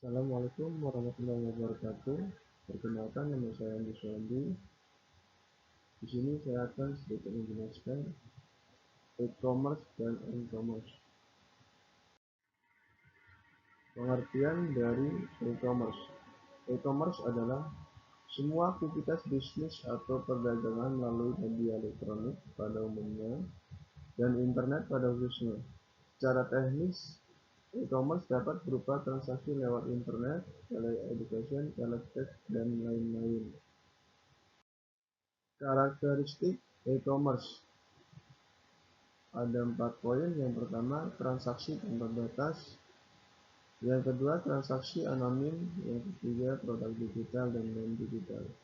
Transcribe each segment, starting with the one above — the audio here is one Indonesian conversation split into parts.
Assalamualaikum warahmatullahi wabarakatuh. Perkenalkan, nama saya Andi Suwandi. Di sini saya akan sedikit menjelaskan e-commerce dan e-commerce. Pengertian dari e-commerce. E-commerce adalah semua aktivitas bisnis atau perdagangan melalui media elektronik pada umumnya dan internet pada khususnya. Secara teknis, e-commerce dapat berupa transaksi lewat internet, tele-education, teletext, dan lain-lain. Karakteristik e-commerce ada 4 poin. Yang pertama, transaksi tanpa batas. Yang kedua, transaksi anonim. Yang ketiga, produk digital dan non-digital.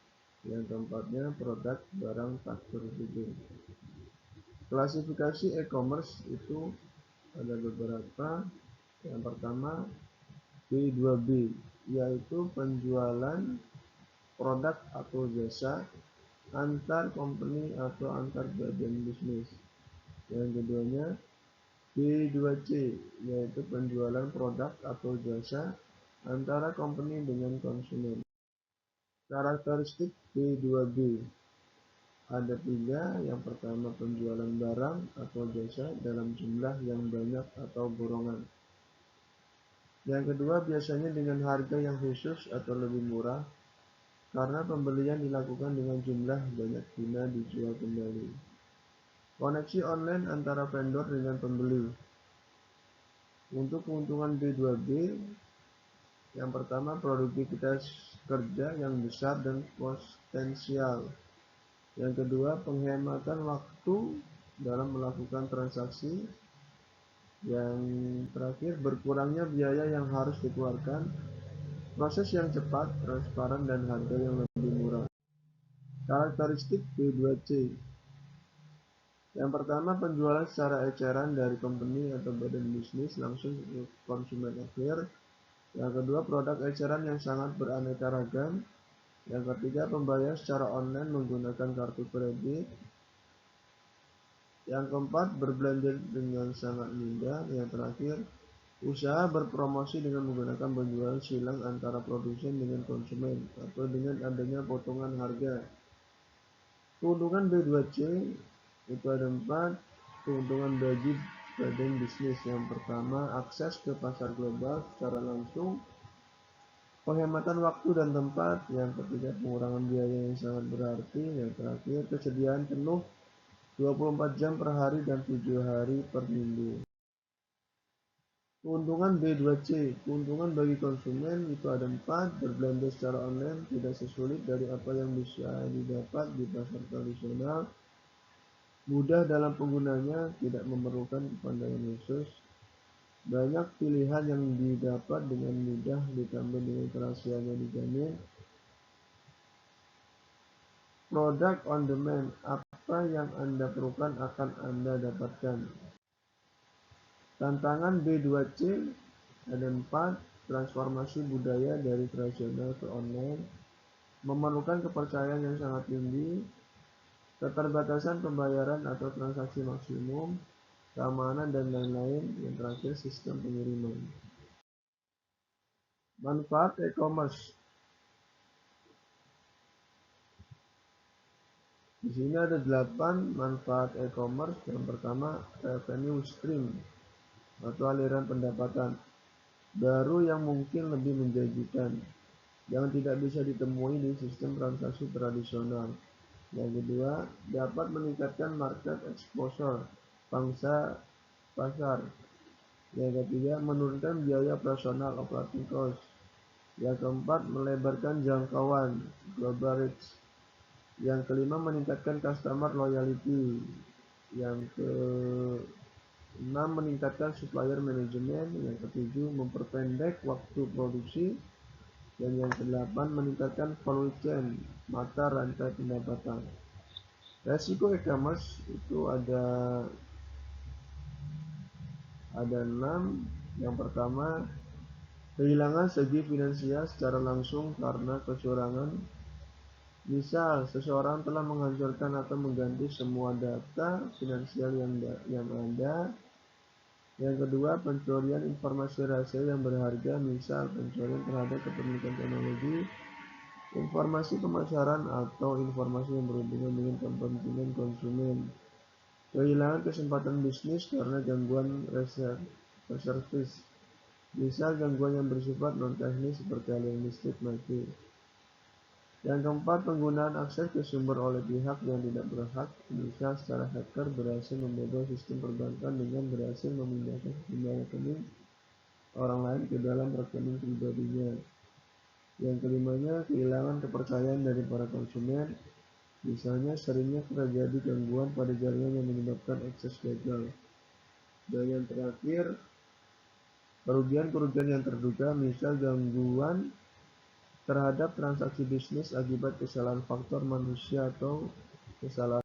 Yang keempatnya, produk barang tak terhubung. Klasifikasi e-commerce itu ada beberapa. Yang pertama, B2B, yaitu penjualan produk atau jasa antar company atau antar bagian bisnis. Yang keduanya, B2C, yaitu penjualan produk atau jasa antara company dengan konsumen. Karakteristik B2B ada 3. Yang pertama, penjualan barang atau jasa dalam jumlah yang banyak atau borongan. Yang kedua, biasanya dengan harga yang khusus atau lebih murah karena pembelian dilakukan dengan jumlah banyak guna dijual kembali. Koneksi online antara vendor dengan pembeli. Untuk keuntungan B2B, yang pertama, produktivitas kerja yang besar dan potensial. Yang kedua, penghematan waktu dalam melakukan transaksi. Yang terakhir, berkurangnya biaya yang harus dikeluarkan, proses yang cepat, transparan, dan harga yang lebih murah. Karakteristik B2C. Yang pertama, penjualan secara eceran dari company atau badan bisnis langsung ke konsumen akhir. Yang kedua, produk eceran yang sangat beraneka ragam. Yang ketiga, pembayaran secara online menggunakan kartu kredit. Yang keempat, berbelanja dengan sangat mudah. Yang terakhir, usaha berpromosi dengan menggunakan penjualan silang antara produsen dengan konsumen atau dengan adanya potongan harga. Keuntungan B2C itu ada 4. Keuntungan bagi badan bisnis. Yang pertama, akses ke pasar global secara langsung. Penghematan waktu dan tempat. Yang ketiga, pengurangan biaya yang sangat berarti. Yang terakhir, kesediaan penuh 24 jam per hari dan 7 hari per minggu. Keuntungan B2C. Keuntungan bagi konsumen itu ada 4. Berbelanja secara online tidak sesulit dari apa yang bisa didapat di pasar tradisional. Mudah dalam penggunanya, tidak memerlukan kepandaian khusus. Banyak pilihan yang didapat dengan mudah ditambah dengan kerahasiaannya dijamin. Product on demand. Apa yang Anda perlukan akan Anda dapatkan. Tantangan B2C ada 4. Transformasi budaya dari tradisional ke online. Memerlukan kepercayaan yang sangat tinggi. Keterbatasan pembayaran atau transaksi maksimum. Keamanan dan lain-lain. Yang terakhir, sistem pengiriman. Manfaat e-commerce. Di sini ada 8 manfaat e-commerce. Yang pertama, revenue stream atau aliran pendapatan baru yang mungkin lebih menjanjikan, yang tidak bisa ditemui di sistem transaksi tradisional. Yang kedua, dapat meningkatkan market exposure, pangsa pasar. Yang ketiga, menurunkan biaya operasional operating cost. Yang keempat, melebarkan jangkauan global reach. Yang kelima, meningkatkan customer loyalty. Yang keenam, meningkatkan supplier management. Yang ketujuh, memperpendek waktu produksi. Dan yang kedelapan, meningkatkan value chain, mata rantai pendapatan. Resiko e-commerce itu ada 6. Yang pertama, kehilangan segi finansial secara langsung karena kecurangan. Misal, seseorang telah menghancurkan atau mengganti semua data finansial yang ada. Yang kedua, pencurian informasi rahasia yang berharga, misal pencurian terhadap kepemilikan teknologi, informasi pemasaran, atau informasi yang berhubungan dengan kepentingan konsumen. Kehilangan kesempatan bisnis karena gangguan reservis, misal gangguan yang bersifat non-teknis seperti aliran listrik mati. Yang keempat, penggunaan akses ke sumber oleh pihak yang tidak berhak, misal secara hacker berhasil membobol sistem perbankan dengan berhasil memindahkan sejumlah rekening orang lain ke dalam rekening pribadinya. Yang kelimanya, kehilangan kepercayaan dari para konsumen, misalnya seringnya terjadi gangguan pada jaringan yang menyebabkan akses gagal. Dan yang terakhir, kerugian-kerugian yang terduga, misal gangguan terhadap transaksi bisnis akibat kesalahan faktor manusia atau kesalahan.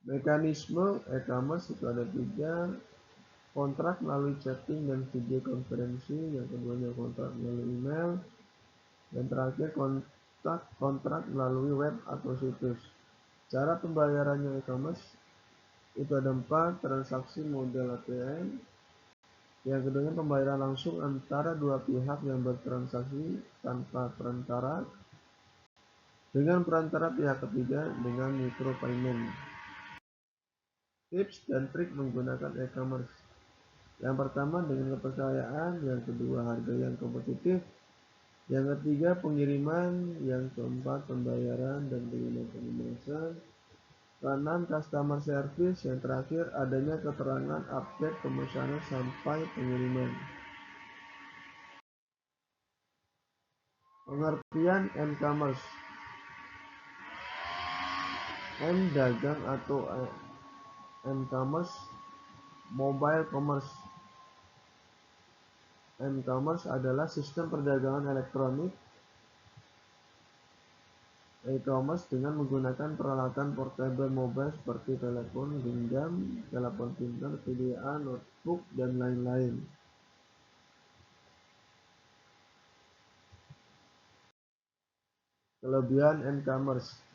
Mekanisme e-commerce itu ada 3: kontrak melalui chatting dan video konferensi, yang keduanya kontrak melalui email, dan terakhir kontrak melalui web atau situs. Cara pembayarannya e-commerce itu ada 4: transaksi model ATM, yang keduanya pembayaran langsung antara dua pihak yang bertransaksi tanpa perantara, dengan perantara pihak ketiga dengan micropayment. Tips dan trik menggunakan e-commerce. Yang pertama, dengan kepercayaan. Yang kedua, harga yang kompetitif. Yang ketiga, pengiriman. Yang keempat, pembayaran dan pelunasan. Keenam, customer service. Yang terakhir, adanya keterangan update pemesanan sampai pengiriman. Pengertian e-commerce. Dagang atau e-commerce, mobile commerce. E-commerce adalah sistem perdagangan elektronik e-commerce dengan menggunakan peralatan portable mobile seperti telepon genggam, telepon pintar, PDA, notebook, dan lain-lain. Kelebihan e-commerce.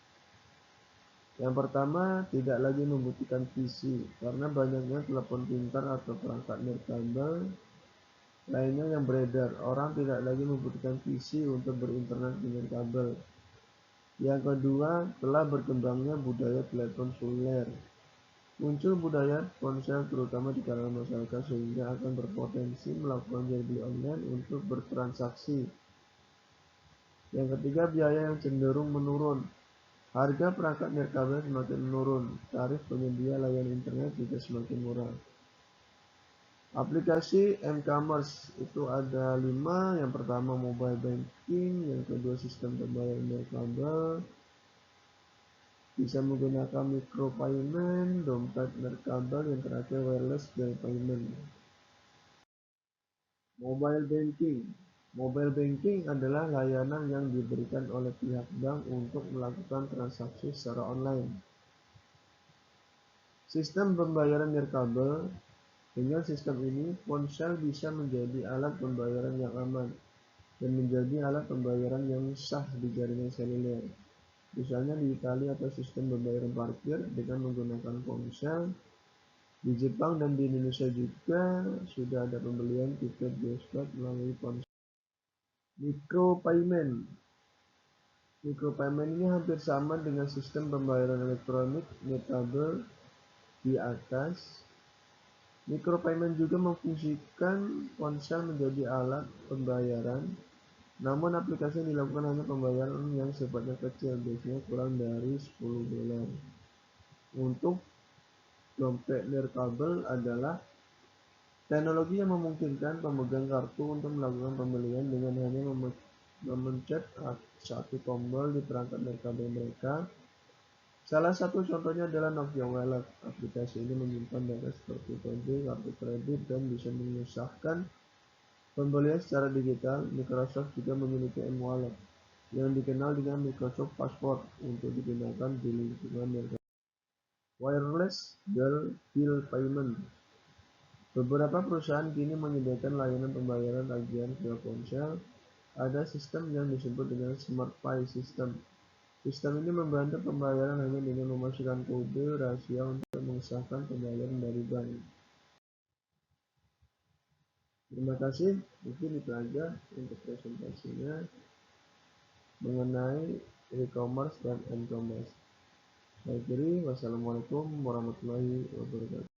Yang pertama, tidak lagi membutuhkan PC karena banyaknya telepon pintar atau perangkat nirkabel lainnya yang beredar. Orang tidak lagi membutuhkan PC untuk berinternet dengan kabel. Yang kedua, telah berkembangnya budaya telepon seluler. Muncul budaya ponsel terutama di kalangan masyarakat sehingga akan berpotensi melakukan jual beli online untuk bertransaksi. Yang ketiga, biaya yang cenderung menurun. Harga perangkat nirkabel semakin menurun, tarif penyedia layanan internet juga semakin murah. Aplikasi e-commerce itu ada 5. Yang pertama, mobile banking. Yang kedua, sistem pembayaran nirkabel, bisa menggunakan micropayment, dompet nirkabel. Yang terakhir, wireless bill payment. Mobile banking. Mobile banking adalah layanan yang diberikan oleh pihak bank untuk melakukan transaksi secara online. Sistem pembayaran nirkabel. Dengan sistem ini, ponsel bisa menjadi alat pembayaran yang aman dan menjadi alat pembayaran yang sah di jaringan seluler. Misalnya di Italia atau sistem pembayaran parkir dengan menggunakan ponsel. Di Jepang dan di Indonesia juga sudah ada pembelian tiket bioskop melalui ponsel. Micropayment. Micropayment ini hampir sama dengan sistem pembayaran elektronik nirkabel di atas. Micropayment juga memfungsikan ponsel menjadi alat pembayaran, namun aplikasi yang dilakukan hanya pembayaran yang sifatnya kecil, biasanya kurang dari $10. Untuk dompet nirkabel adalah teknologi yang memungkinkan pemegang kartu untuk melakukan pembelian dengan hanya memencet satu tombol di perangkat nirkabel mereka. Salah satu contohnya adalah Nokia Wallet. Aplikasi ini menyimpan data seperti kode, kartu kredit, dan bisa menyusahkan pembelian secara digital. Microsoft juga memiliki M-Wallet yang dikenal dengan Microsoft Passport untuk digunakan di lingkungan nirkabel. Wireless bill payment. Beberapa perusahaan kini menyediakan layanan pembayaran tagihan via ponsel. Ada sistem yang disebut dengan Smart Pay System. Sistem ini membantu pembayaran hanya dengan memasukkan kode rahasia untuk mengesahkan pembayaran dari bank. Terima kasih, mungkin itu aja untuk presentasinya mengenai e-commerce dan m-commerce. Baik, jadi wassalamualaikum warahmatullahi wabarakatuh.